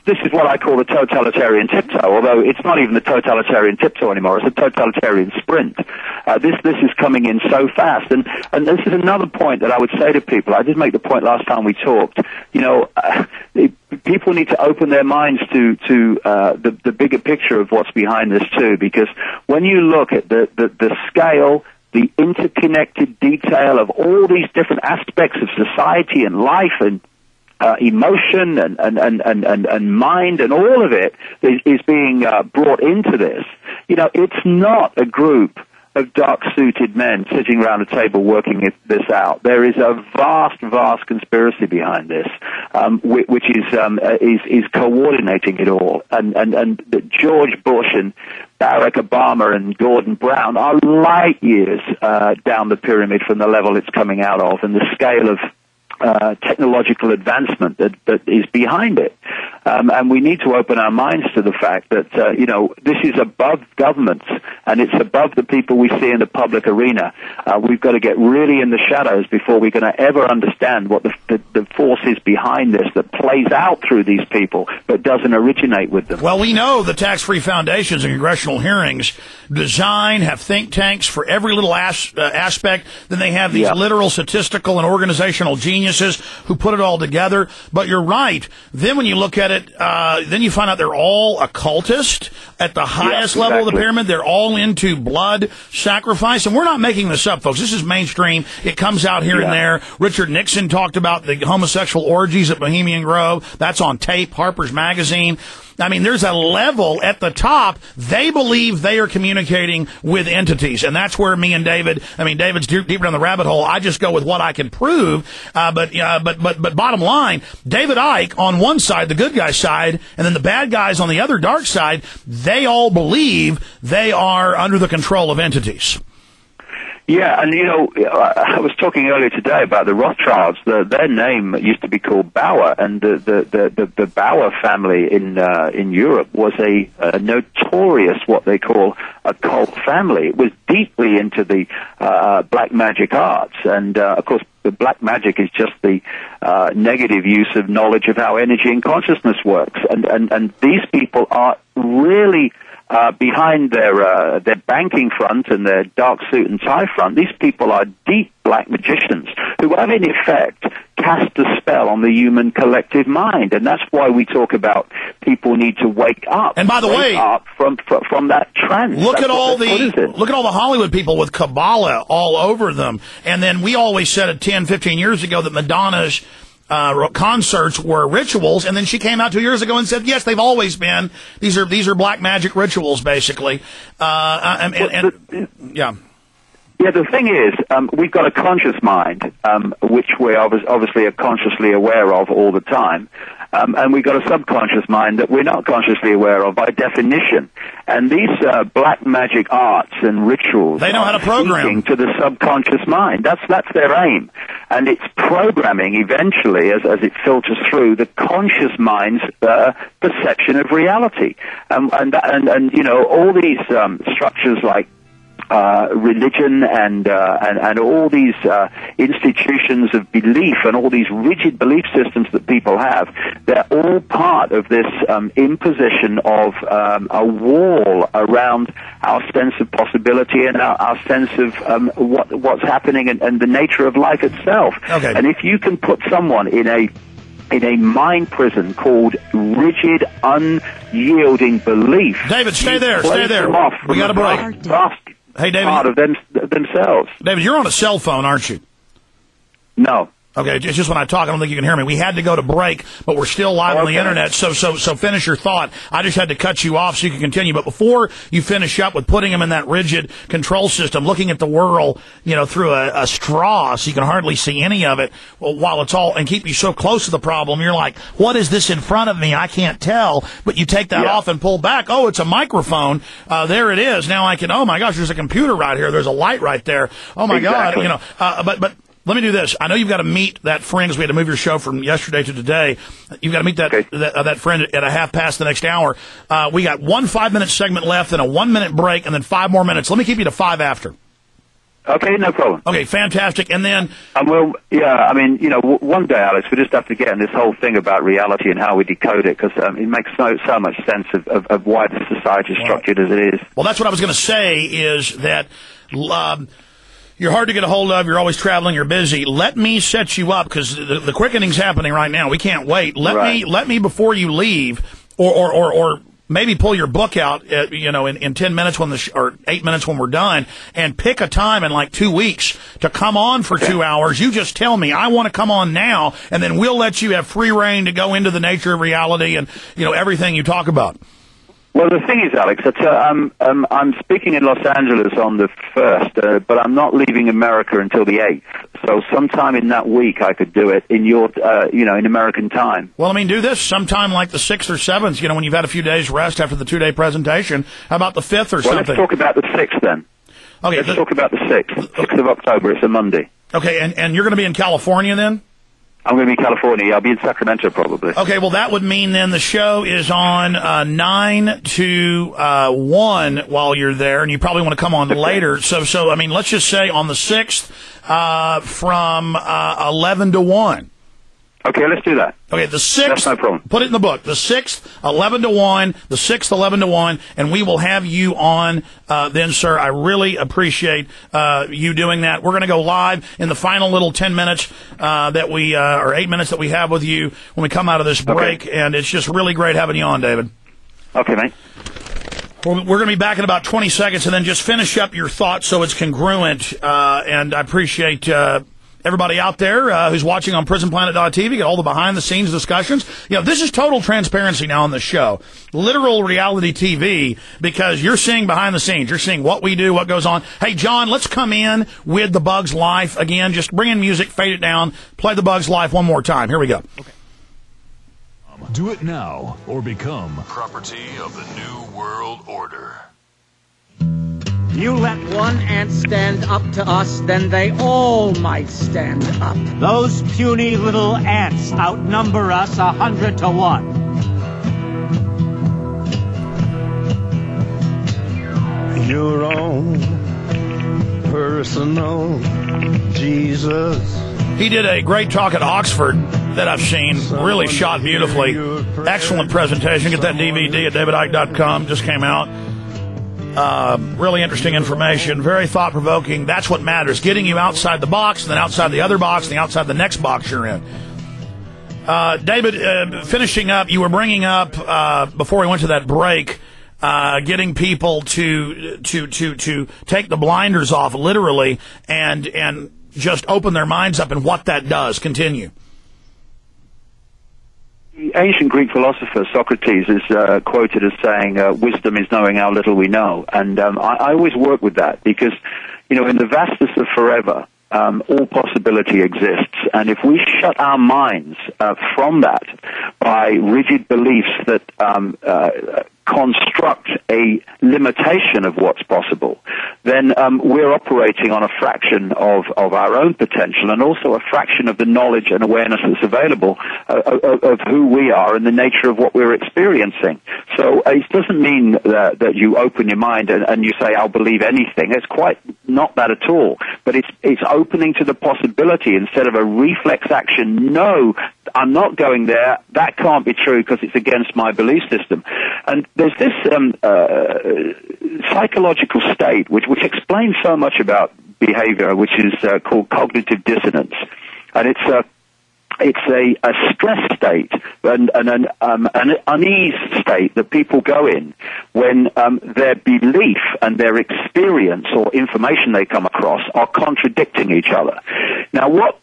this is what I call the totalitarian tiptoe, although it's not even the totalitarian tiptoe anymore. It's a totalitarian sprint. This is coming in so fast. And this is another point that I would say to people. I did make the point last time we talked. People need to open their minds to the bigger picture of what's behind this too, because when you look at the scale, the interconnected detail of all these different aspects of society and life and emotion and mind and all of it is being brought into this. It's not a group of dark-suited men sitting around a table working this out. There is a vast conspiracy behind this, which is coordinating it all. And George Bush and Barack Obama and Gordon Brown are light years down the pyramid from the level it's coming out of, and the scale of technological advancement that is behind it. And we need to open our minds to the fact that, this is above governments, and it's above the people we see in the public arena. We've got to get really in the shadows before we're going to ever understand what the force is behind this that plays out through these people, but doesn't originate with them. Well, we know the tax-free foundations and congressional hearings have think tanks for every little aspect. Then they have these literal statistical and organizational geniuses who put it all together. But you're right. Then when you look at it, then you find out they're all occultist at the highest level of the pyramid. They're all into blood sacrifice. And we're not making this up, folks. This is mainstream. It comes out here and there. Richard Nixon talked about the homosexual orgies at Bohemian Grove. That's on tape, Harper's Magazine. I mean, there's a level at the top. They believe they are communicating with entities, and that's where me and David's deeper down the rabbit hole. I just go with what I can prove. But bottom line, David Icke on one side, the good guy side, and then the bad guys on the other dark side, they all believe they are under the control of entities. Yeah, and I was talking earlier today about the Rothschilds. Their name used to be called Bauer, and the Bauer family in Europe was a notorious, what they call, a cult family. It was deeply into the black magic arts, and of course, the black magic is just the negative use of knowledge of how energy and consciousness works, and these people are really behind their banking front and their dark suit and tie front. These people are deep black magicians who have, in effect, cast a spell on the human collective mind, and that's why we talk about people need to wake up. And by the way, from that trend. Look at all the Hollywood people with Kabbalah all over them. And then we always said 10, 15 years ago that Madonna's concerts were rituals, and then she came out 2 years ago and said, yes, they've always been. These are black magic rituals, basically. Yeah, the thing is, we've got a conscious mind, which we obviously are consciously aware of all the time, and we've got a subconscious mind that we're not consciously aware of by definition. And these black magic arts and rituals, they know how to program to the subconscious mind. That's their aim, and it's programming eventually as it filters through the conscious mind's perception of reality. And all these structures like religion and all these institutions of belief and all these rigid belief systems that people have, they're all part of this imposition of a wall around our sense of possibility and our sense of what's happening and the nature of life itself. Okay. And if you can put someone in a mind prison called rigid, unyielding belief. David, stay there. We got a break. Hey, David. Part of themselves. David, you're on a cell phone, aren't you? No. Okay, it's just when I talk, I don't think you can hear me. We had to go to break, but we're still live on the internet, so finish your thought. I just had to cut you off so you can continue. But before you finish up with putting them in that rigid control system, looking at the world, through a straw so you can hardly see any of it, while it's all, and keep you so close to the problem, you're like, what is this in front of me? I can't tell. But you take that off and pull back. Oh, it's a microphone. There it is. Now I can, oh my gosh, there's a computer right here. There's a light right there. Oh my God. But let me do this. I know you've got to meet that friend, because we had to move your show from yesterday to today. You've got to meet that friend at 5:30 the next hour. We got 1 5-minute segment left and a 1-minute break and then 5 more minutes. Let me keep you to 5 after. Okay, no problem. Okay, fantastic. And then... one day, Alex, we just have to get in this whole thing about reality and how we decode it, because it makes so much sense of why the society is structured as it is. Well, that's what I was going to say, is that you're hard to get a hold of, you're always traveling, you're busy. Let me set you up, because the quickening's happening right now. We can't wait. Let me before you leave, or maybe pull your book out, in 10 minutes or 8 minutes when we're done, and pick a time in like 2 weeks to come on for 2 hours. You just tell me, I want to come on now, and then we'll let you have free reign to go into the nature of reality and, everything you talk about. Well, the thing is, Alex, that I'm speaking in Los Angeles on the 1st, but I'm not leaving America until the 8th. So sometime in that week I could do it in your, in American time. Well, do this sometime like the 6th or 7th, when you've had a few days rest after the 2-day presentation. How about the 5th or something? Let's talk about the 6th then. Okay. Let's talk about the 6th. 6th of October. It's a Monday. Okay, and you're going to be in California then? I'm going to be in California. I'll be in Sacramento probably. Okay, well, that would mean then the show is on 9 to 1 while you're there, and you probably want to come on later. So let's just say on the 6th from 11 to 1. Okay, let's do that. Okay, the 6th. That's no problem. Put it in the book. The 6th, 11 to 1. The 6th, 11 to 1. And we will have you on then, sir. I really appreciate you doing that. We're going to go live in the final little 10 minutes or 8 minutes that we have with you when we come out of this break. Okay. And it's just really great having you on, David. Okay, mate. We're going to be back in about 20 seconds, and then just finish up your thoughts so it's congruent. And I appreciate everybody out there who's watching on PrisonPlanet.tv, get all the behind-the-scenes discussions. This is total transparency now on the show. Literal reality TV, because you're seeing behind the scenes. You're seeing what we do, what goes on. Hey, John, let's come in with The Bug's Life again. Just bring in music, fade it down, play The Bug's Life one more time. Here we go. Okay. Do it now or become property of the New World Order. You let one ant stand up to us, then they all might stand up. Those puny little ants outnumber us 100 to 1. Your own personal Jesus. He did a great talk at Oxford that I've seen, really shot beautifully. Excellent presentation. Get that DVD at davidicke.com. Just came out. Really interesting information, very thought-provoking. That's what matters, getting you outside the box, and then outside the other box, and then outside the next box you're in. David, finishing up, you were bringing up, before we went to that break, getting people to take the blinders off, literally, and just open their minds up and what that does. Continue. The ancient Greek philosopher Socrates is quoted as saying, wisdom is knowing how little we know. And I always work with that because, in the vastness of forever, all possibility exists. And if we shut our minds from that by rigid beliefs that construct a limitation of what's possible, then we're operating on a fraction of our own potential and also a fraction of the knowledge and awareness that's available of who we are and the nature of what we're experiencing. So it doesn't mean that you open your mind and you say, I'll believe anything. It's quite not that at all. But it's opening to the possibility instead of a reflex action. No, I'm not going there. That can't be true because it's against my belief system. And there's this psychological state which explains so much about behavior, which is called cognitive dissonance, and it's a stress state and an unease state that people go in when their belief and their experience or information they come across are contradicting each other. Now, what